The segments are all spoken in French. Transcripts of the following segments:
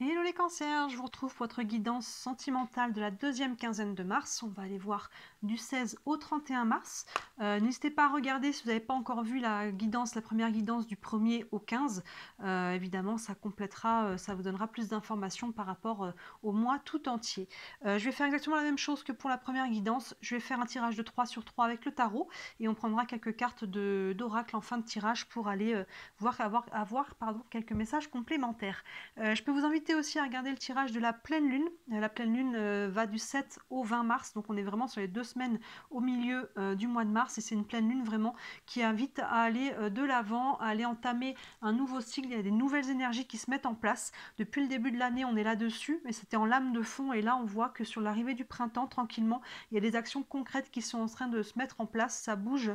Hello les cancers, je vous retrouve pour votre guidance sentimentale de la deuxième quinzaine de mars. On va aller voir du 16 au 31 mars. N'hésitez pas à regarder si vous n'avez pas encore vu la guidance, la première guidance du 1er au 15. Évidemment, ça complétera, ça vous donnera plus d'informations par rapport au mois tout entier. Je vais faire exactement la même chose que pour la première guidance. Je vais faire un tirage de 3 sur 3 avec le tarot et on prendra quelques cartes d'oracle en fin de tirage pour aller avoir quelques messages complémentaires. Je peux vous inviter aussi à regarder le tirage de la pleine lune. La pleine lune va du 7 au 20 mars, donc on est vraiment sur les 2 semaines au milieu du mois de mars, et c'est une pleine lune vraiment qui invite à aller de l'avant, à aller entamer un nouveau cycle. Il y a des nouvelles énergies qui se mettent en place. Depuis le début de l'année, on est là-dessus, mais c'était en lame de fond, et là on voit que sur l'arrivée du printemps, tranquillement, il y a des actions concrètes qui sont en train de se mettre en place. Ça bouge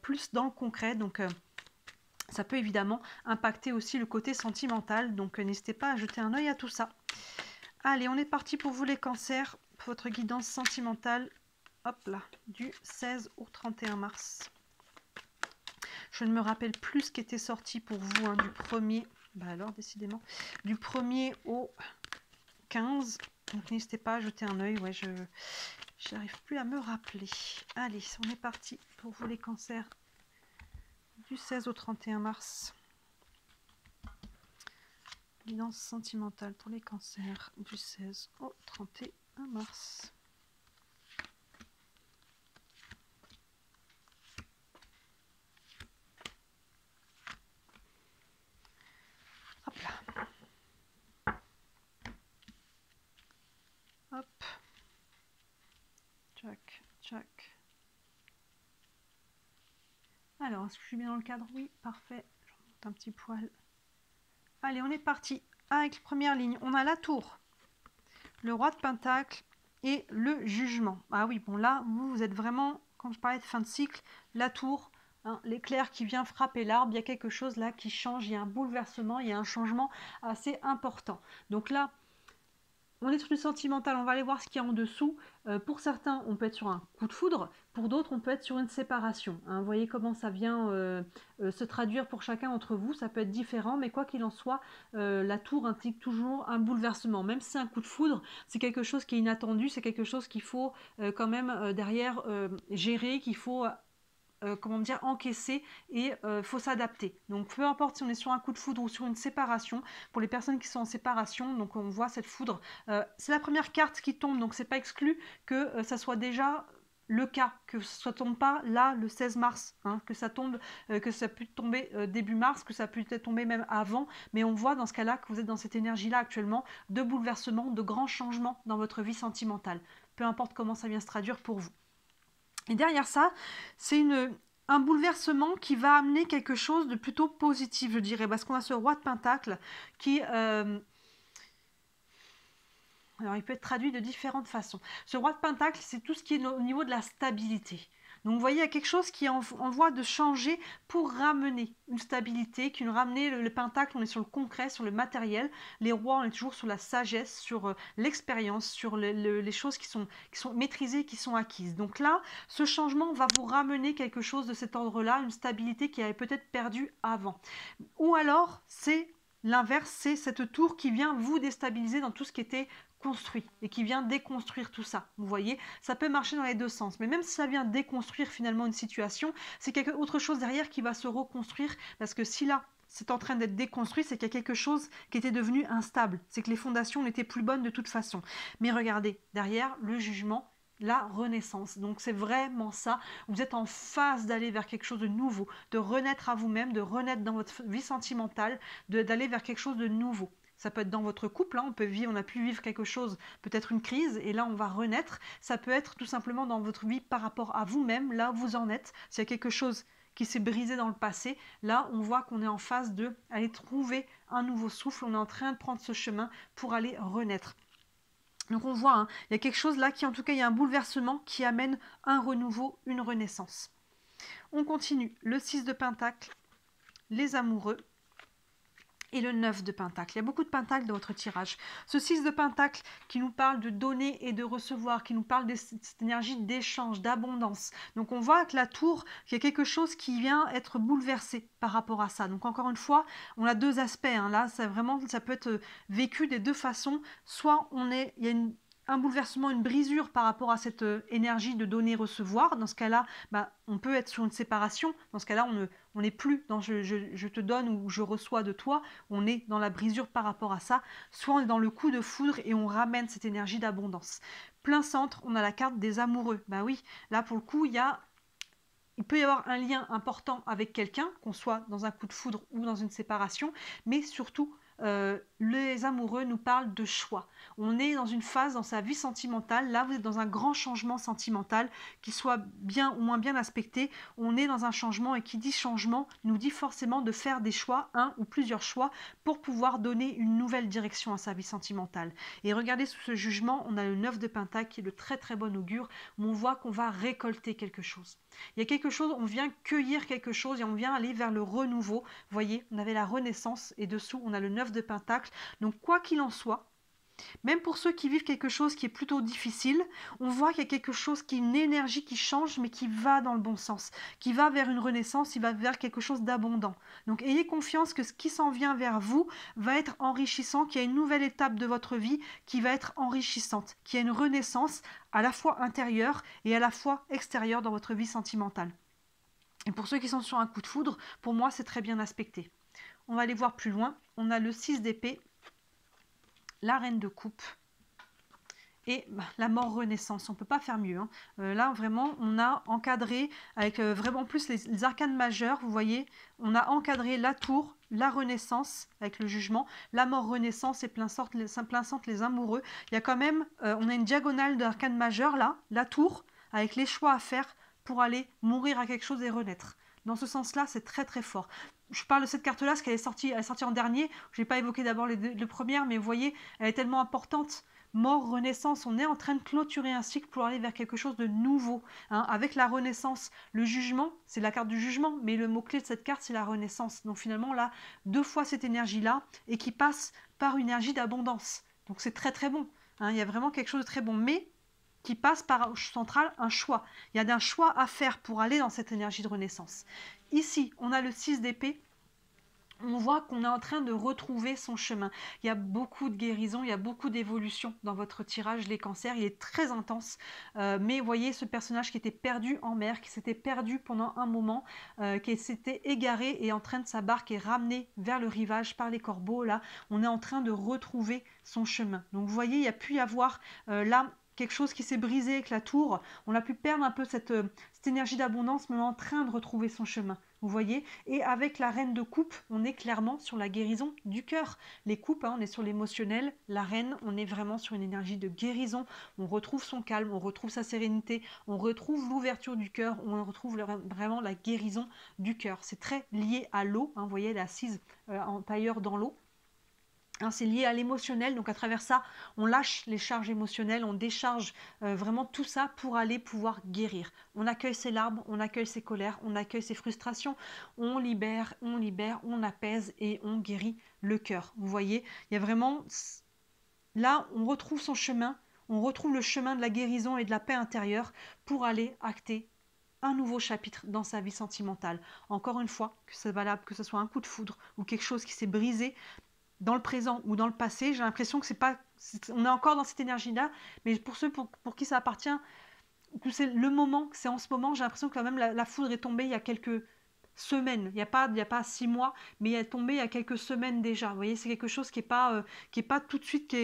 plus dans le concret, donc ça peut évidemment impacter aussi le côté sentimental, donc n'hésitez pas à jeter un œil à tout ça. Allez, on est parti pour vous les cancers, pour votre guidance sentimentale, hop là, du 16 au 31 mars. Je ne me rappelle plus ce qui était sorti pour vous, du 1er, bah alors décidément, du 1er au 15, donc n'hésitez pas à jeter un œil, ouais, je n'arrive plus à me rappeler. Allez, on est parti pour vous les cancers du 16 au 31 mars. Guidance sentimentale pour les cancers du 16 au 31 mars. Hop là. Hop. Tchac, tchac. Alors, est-ce que je suis bien dans le cadre? Oui, parfait. Je remonte un petit poil. Allez, on est parti. Avec la première ligne, on a la tour, le roi de pentacle et le jugement. Ah oui, bon là, vous êtes vraiment, quand je parlais de fin de cycle, la tour, l'éclair qui vient frapper l'arbre, il y a quelque chose là qui change, il y a un bouleversement, il y a un changement assez important. Donc là, on est sur du sentimental, on va aller voir ce qu'il y a en dessous. Pour certains, on peut être sur un coup de foudre, pour d'autres, on peut être sur une séparation. Vous voyez comment ça vient se traduire pour chacun d'entre vous, ça peut être différent, mais quoi qu'il en soit, la tour implique toujours un bouleversement. Même si c'est un coup de foudre, c'est quelque chose qui est inattendu, c'est quelque chose qu'il faut quand même derrière gérer, qu'il faut comment dire, encaisser, et faut s'adapter. Donc peu importe si on est sur un coup de foudre ou sur une séparation, pour les personnes qui sont en séparation, donc on voit cette foudre, c'est la première carte qui tombe, donc c'est pas exclu que ça soit déjà le cas, que ça tombe pas là le 16 mars, que ça tombe, que ça puisse tomber début mars, que ça puisse tomber même avant, mais on voit dans ce cas-là que vous êtes dans cette énergie-là actuellement de bouleversement, de grands changements dans votre vie sentimentale, peu importe comment ça vient se traduire pour vous. Et derrière ça, c'est un bouleversement qui va amener quelque chose de plutôt positif, je dirais, parce qu'on a ce roi de pentacle qui... alors, il peut être traduit de différentes façons. Ce roi de pentacle, c'est tout ce qui est au niveau de la stabilité. Donc, vous voyez, il y a quelque chose qui est en voie de changer pour ramener une stabilité, qui nous ramener le pentacle, on est sur le concret, sur le matériel. Les rois, on est toujours sur la sagesse, sur l'expérience, sur les choses qui sont maîtrisées, qui sont acquises. Donc là, ce changement va vous ramener quelque chose de cet ordre-là, une stabilité qui avait peut-être perdu avant. Ou alors, c'est l'inverse, c'est cette tour qui vient vous déstabiliser dans tout ce qui était construit et qui vient déconstruire tout ça. Vous voyez, ça peut marcher dans les deux sens, mais même si ça vient déconstruire finalement une situation, c'est quelque autre chose derrière qui va se reconstruire, parce que si là c'est en train d'être déconstruit, c'est qu'il y a quelque chose qui était devenu instable, c'est que les fondations n'étaient plus bonnes de toute façon. Mais regardez, derrière le jugement, la renaissance. Donc c'est vraiment ça, vous êtes en phase d'aller vers quelque chose de nouveau, de renaître à vous-même, de renaître dans votre vie sentimentale, d'aller vers quelque chose de nouveau. Ça peut être dans votre couple, on a pu vivre quelque chose, peut-être une crise, et là on va renaître. Ça peut être tout simplement dans votre vie par rapport à vous-même, là où vous en êtes. S'il y a quelque chose qui s'est brisé dans le passé, là on voit qu'on est en phase de aller trouver un nouveau souffle, on est en train de prendre ce chemin pour aller renaître. Donc on voit, il y a quelque chose là qui, en tout cas, il y a un bouleversement qui amène un renouveau, une renaissance. On continue, le 6 de Pentacle, les amoureux. et le 9 de Pentacle. Il y a beaucoup de Pentacles dans votre tirage. Ce 6 de Pentacle qui nous parle de donner et de recevoir, qui nous parle de cette énergie d'échange, d'abondance. Donc on voit avec la tour qu'il y a quelque chose qui vient être bouleversé par rapport à ça. Donc encore une fois, on a deux aspects. Hein. Là, ça peut être vécu des deux façons. Soit il y a un bouleversement, une brisure par rapport à cette énergie de donner-recevoir. Dans ce cas-là, on peut être sur une séparation. Dans ce cas-là, on n'est plus dans je te donne ou je reçois de toi. On est dans la brisure par rapport à ça. Soit on est dans le coup de foudre et on ramène cette énergie d'abondance. Plein centre, on a la carte des amoureux. Oui, là pour le coup, il peut y avoir un lien important avec quelqu'un, qu'on soit dans un coup de foudre ou dans une séparation, mais surtout, les amoureux nous parlent de choix. On est dans une phase dans sa vie sentimentale, là vous êtes dans un grand changement sentimental, qu'il soit bien ou moins bien aspecté, on est dans un changement et qui dit changement nous dit forcément de faire des choix, un ou plusieurs choix, pour pouvoir donner une nouvelle direction à sa vie sentimentale. Et regardez sous ce jugement, on a le 9 de Pentacle qui est de très très bon augure, où on voit qu'on va récolter quelque chose. Il y a quelque chose, on vient cueillir quelque chose et on vient aller vers le renouveau. Vous voyez, on avait la renaissance et dessous on a le 9 de Pentacle. Donc quoi qu'il en soit, même pour ceux qui vivent quelque chose qui est plutôt difficile, on voit qu'il y a quelque chose une énergie qui change, mais qui va dans le bon sens, qui va vers une renaissance, il va vers quelque chose d'abondant. Donc ayez confiance que ce qui s'en vient vers vous va être enrichissant, qu'il y a une nouvelle étape de votre vie qui va être enrichissante, qu'il y a une renaissance à la fois intérieure et à la fois extérieure dans votre vie sentimentale. Et pour ceux qui sont sur un coup de foudre, pour moi c'est très bien aspecté. On va aller voir plus loin. On a le 6 d'épée, la reine de coupe et la mort renaissance. On ne peut pas faire mieux. Hein. Là, vraiment, on a encadré avec vraiment plus les arcanes majeures. Vous voyez, on a encadré la tour, la renaissance avec le jugement, la mort renaissance et plein centre les amoureux. Il y a quand même, on a une diagonale d'arcanes majeures là, la tour, avec les choix à faire pour aller mourir à quelque chose et renaître. Dans ce sens-là, c'est très très fort. Je parle de cette carte-là parce qu'elle est sortie en dernier. Je n'ai pas évoqué d'abord les premières, mais vous voyez, elle est tellement importante. Mort, renaissance, on est en train de clôturer un cycle pour aller vers quelque chose de nouveau. Hein. Avec la renaissance, le jugement, c'est la carte du jugement, mais le mot-clé de cette carte, c'est la renaissance. Donc finalement, là, deux fois cette énergie-là, et qui passe par une énergie d'abondance. Donc c'est très très bon. Hein. Il y a vraiment quelque chose de très bon, mais qui passe par central un choix. Il y a un choix à faire pour aller dans cette énergie de renaissance. Ici, on a le 6 d'épée. On voit qu'on est en train de retrouver son chemin. Il y a beaucoup de guérison, il y a beaucoup d'évolution dans votre tirage, les cancers. Il est très intense. Mais vous voyez ce personnage qui était perdu en mer, qui s'était perdu pendant un moment, qui s'était égaré et en train de sa barque est ramené vers le rivage par les corbeaux. Là, on est en train de retrouver son chemin. Donc vous voyez, il y a pu y avoir là quelque chose qui s'est brisé avec la tour. On a pu perdre un peu cette énergie d'abondance, mais on est en train de retrouver son chemin. Vous voyez, et avec la reine de coupe, on est clairement sur la guérison du cœur. Les coupes, hein, on est sur l'émotionnel. La reine, on est vraiment sur une énergie de guérison. On retrouve son calme, on retrouve sa sérénité, on retrouve l'ouverture du cœur, on retrouve vraiment la guérison du cœur. C'est très lié à l'eau. Hein, vous voyez, elle est assise en tailleur dans l'eau. Hein, c'est lié à l'émotionnel, donc à travers ça, on lâche les charges émotionnelles, on décharge vraiment tout ça pour aller pouvoir guérir. On accueille ses larmes, on accueille ses colères, on accueille ses frustrations, on libère, on apaise et on guérit le cœur. Vous voyez, il y a vraiment... Là, on retrouve son chemin, on retrouve le chemin de la guérison et de la paix intérieure pour aller acter un nouveau chapitre dans sa vie sentimentale. Encore une fois, que c'est valable, que ce soit un coup de foudre ou quelque chose qui s'est brisé, dans le présent ou dans le passé, j'ai l'impression que on est encore dans cette énergie-là, mais pour ceux pour qui ça appartient, que c'est le moment, que c'est en ce moment, j'ai l'impression que quand même la foudre est tombée il y a quelques semaines, il y a pas 6 mois, mais elle est tombée il y a quelques semaines déjà. Vous voyez, c'est quelque chose qui est pas tout de suite,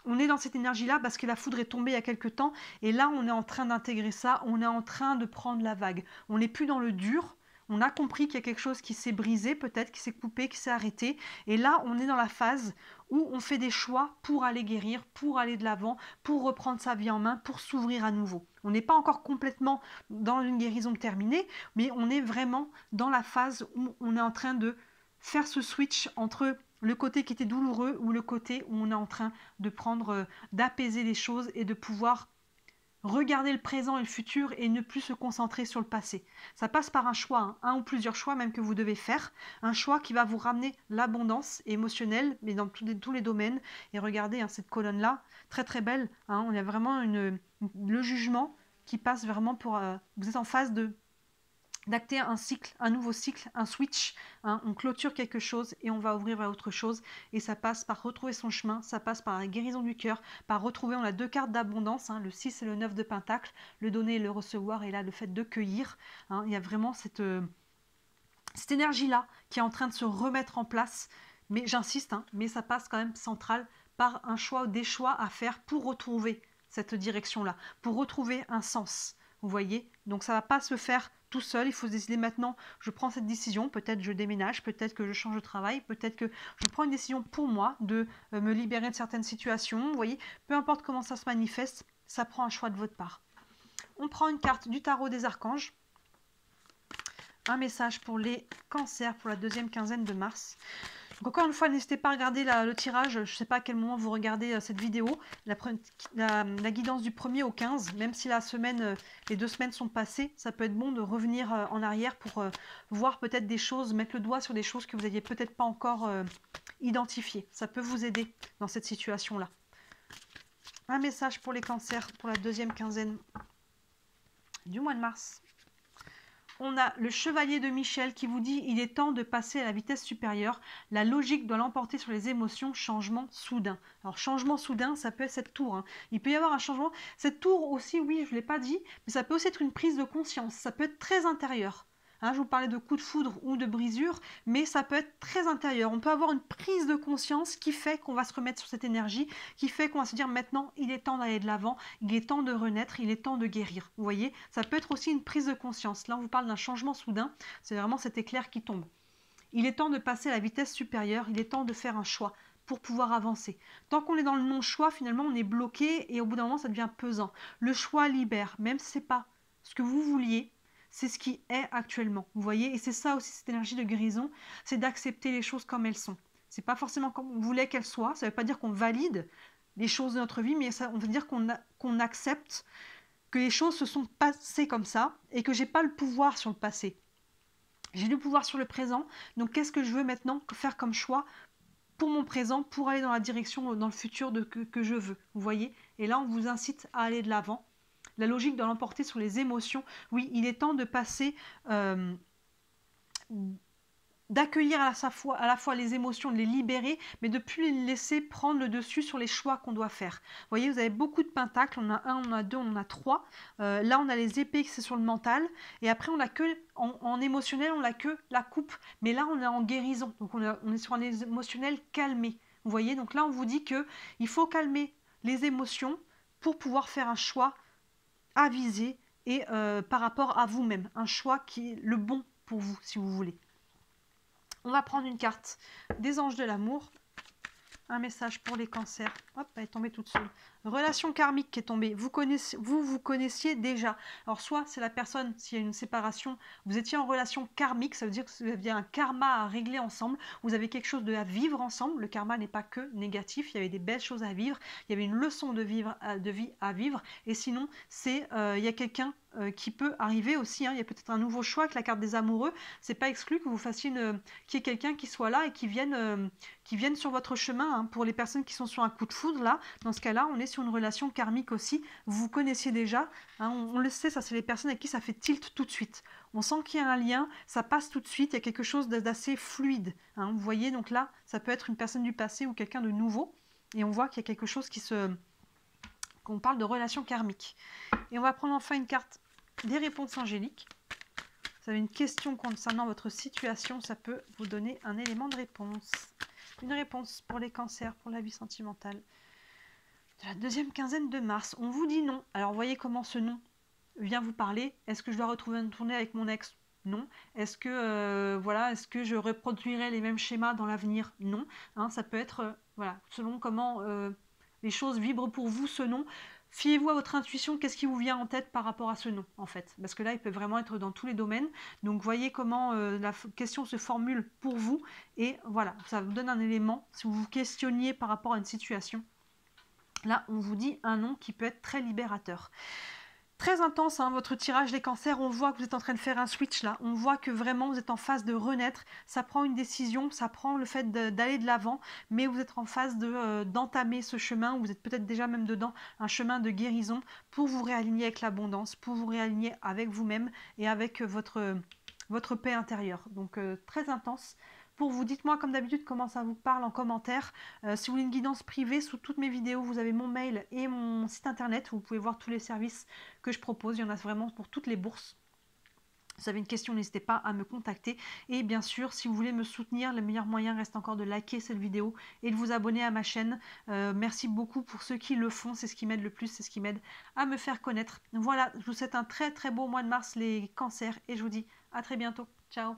on est dans cette énergie-là parce que la foudre est tombée il y a quelques temps, et là on est en train d'intégrer ça, on est en train de prendre la vague. On n'est plus dans le dur. On a compris qu'il y a quelque chose qui s'est brisé, peut-être, qui s'est coupé, qui s'est arrêté. Et là, on est dans la phase où on fait des choix pour aller guérir, pour aller de l'avant, pour reprendre sa vie en main, pour s'ouvrir à nouveau. On n'est pas encore complètement dans une guérison terminée, mais on est vraiment dans la phase où on est en train de faire ce switch entre le côté qui était douloureux ou le côté où on est en train de prendre, d'apaiser les choses et de pouvoir regarder le présent et le futur et ne plus se concentrer sur le passé. Ça passe par un choix, hein, un ou plusieurs choix même que vous devez faire, un choix qui va vous ramener l'abondance émotionnelle, mais dans tous les domaines. Et regardez hein, cette colonne-là, très très belle, hein, on a vraiment le jugement qui passe vraiment pour... vous êtes en phase d'acter un cycle, un nouveau cycle, un switch, hein, on clôture quelque chose et on va ouvrir vers autre chose, et ça passe par retrouver son chemin, ça passe par la guérison du cœur, par retrouver, on a 2 cartes d'abondance, hein, le 6 et le 9 de Pentacle, le donner et le recevoir, et là le fait de cueillir, hein, il y a vraiment cette énergie-là qui est en train de se remettre en place, mais j'insiste, hein, mais ça passe quand même central par un choix, des choix à faire pour retrouver cette direction-là, pour retrouver un sens, vous voyez, donc ça ne va pas se faire tout seul, il faut se décider maintenant, je prends cette décision, peut-être je déménage, peut-être que je change de travail, peut-être que je prends une décision pour moi de me libérer de certaines situations, vous voyez, peu importe comment ça se manifeste, ça prend un choix de votre part. On prend une carte du tarot des archanges, un message pour les cancers pour la deuxième quinzaine de mars. Donc encore une fois, n'hésitez pas à regarder le tirage, je ne sais pas à quel moment vous regardez cette vidéo, la guidance du 1er au 15, même si la semaine, les 2 semaines sont passées, ça peut être bon de revenir en arrière pour voir peut-être des choses, mettre le doigt sur des choses que vous n'aviez peut-être pas encore identifiées. Ça peut vous aider dans cette situation-là. Un message pour les cancers pour la deuxième quinzaine du mois de mars. On a le chevalier de Michel qui vous dit « Il est temps de passer à la vitesse supérieure. La logique doit l'emporter sur les émotions. Changement soudain. » Alors, changement soudain, ça peut être cette tour. Hein. Il peut y avoir un changement. Cette tour aussi, oui, je ne l'ai pas dit, mais ça peut aussi être une prise de conscience. Ça peut être très intérieur. Hein, je vous parlais de coup de foudre ou de brisure, mais ça peut être très intérieur. On peut avoir une prise de conscience qui fait qu'on va se remettre sur cette énergie, qui fait qu'on va se dire maintenant, il est temps d'aller de l'avant, il est temps de renaître, il est temps de guérir. Vous voyez, ça peut être aussi une prise de conscience. Là, on vous parle d'un changement soudain, c'est vraiment cet éclair qui tombe. Il est temps de passer à la vitesse supérieure, il est temps de faire un choix pour pouvoir avancer. Tant qu'on est dans le non-choix, finalement, on est bloqué et au bout d'un moment, ça devient pesant. Le choix libère, même si ce n'est pas ce que vous vouliez, c'est ce qui est actuellement, vous voyez, et c'est ça aussi cette énergie de guérison, c'est d'accepter les choses comme elles sont. C'est pas forcément comme on voulait qu'elles soient, ça veut pas dire qu'on valide les choses de notre vie, mais ça, on veut dire qu'on accepte que les choses se sont passées comme ça et que j'ai pas le pouvoir sur le passé. J'ai le pouvoir sur le présent, donc qu'est-ce que je veux maintenant faire comme choix pour mon présent, pour aller dans la direction, dans le futur que je veux, vous voyez. Et là, on vous incite à aller de l'avant. La logique doit l'emporter sur les émotions. Oui, il est temps de passer, d'accueillir à la fois les émotions, de les libérer, mais de ne plus les laisser prendre le dessus sur les choix qu'on doit faire. Vous voyez, vous avez beaucoup de pentacles, on a 1, on a 2, on en a 3. Là, on a les épées, c'est sur le mental. Et après, on a que, en émotionnel, on a que la coupe. Mais là, on est en guérison. Donc, on est sur un émotionnel calmé. Vous voyez, donc là, on vous dit qu'il faut calmer les émotions pour pouvoir faire un choix avisé et par rapport à vous-même. Un choix qui est le bon pour vous, si vous voulez. On va prendre une carte des anges de l'amour. Un message pour les cancers. Hop, elle est tombée toute seule. Relation karmique qui est tombée. Vous connaissiez déjà. Alors, soit c'est la personne, s'il y a une séparation, vous étiez en relation karmique, ça veut dire que vous aviez un karma à régler ensemble. Vous avez quelque chose à vivre ensemble. Le karma n'est pas que négatif. Il y avait des belles choses à vivre. Il y avait une leçon de vie à vivre. Et sinon, il y a quelqu'un qui peut arriver aussi. Hein. Il y a peut-être un nouveau choix avec la carte des amoureux. C'est pas exclu que vous fassiez qu'il y ait quelqu'un qui soit là et qui vienne sur votre chemin. Hein. Pour les personnes qui sont sur un coup de foudre, là, dans ce cas-là, on est sur une relation karmique aussi. Vous vous connaissiez déjà. Hein. On le sait, ça, c'est les personnes avec qui ça fait tilt tout de suite. On sent qu'il y a un lien, ça passe tout de suite. Il y a quelque chose d'assez fluide. Hein. Vous voyez, donc là, ça peut être une personne du passé ou quelqu'un de nouveau. Et on voit qu'il y a quelque chose qu'on parle de relation karmique. Et on va prendre enfin une carte des réponses angéliques. Vous avez une question concernant votre situation, ça peut vous donner un élément de réponse. Une réponse pour les cancers, pour la vie sentimentale. De la deuxième quinzaine de mars, on vous dit non. Alors voyez comment ce non vient vous parler. Est-ce que je dois retrouver une tournée avec mon ex? Non. Est-ce que est-ce que je reproduirai les mêmes schémas dans l'avenir? Non. Hein, ça peut être voilà, selon comment les choses vibrent pour vous ce non. Fiez-vous à votre intuition, qu'est-ce qui vous vient en tête par rapport à ce nom, en fait. Parce que là, il peut vraiment être dans tous les domaines. Donc, voyez comment la question se formule pour vous. Et voilà, ça vous donne un élément, si vous vous questionniez par rapport à une situation. Là, on vous dit un nom qui peut être très libérateur. Très intense, hein, votre tirage des cancers, on voit que vous êtes en train de faire un switch là, on voit que vraiment vous êtes en phase de renaître, ça prend une décision, ça prend le fait d'aller de l'avant, mais vous êtes en phase d'entamer ce chemin, vous êtes peut-être déjà même dedans, un chemin de guérison pour vous réaligner avec l'abondance, pour vous réaligner avec vous-même et avec votre paix intérieure. Donc très intense. Pour vous, dites-moi comme d'habitude comment ça vous parle en commentaire. Si vous voulez une guidance privée, sous toutes mes vidéos, vous avez mon mail et mon site internet. Vous pouvez voir tous les services que je propose. Il y en a vraiment pour toutes les bourses. Si vous avez une question, n'hésitez pas à me contacter. Et bien sûr, si vous voulez me soutenir, le meilleur moyen reste encore de liker cette vidéo et de vous abonner à ma chaîne. Merci beaucoup pour ceux qui le font. C'est ce qui m'aide le plus, c'est ce qui m'aide à me faire connaître. Voilà, je vous souhaite un très très beau mois de mars, les cancers. Et je vous dis à très bientôt. Ciao.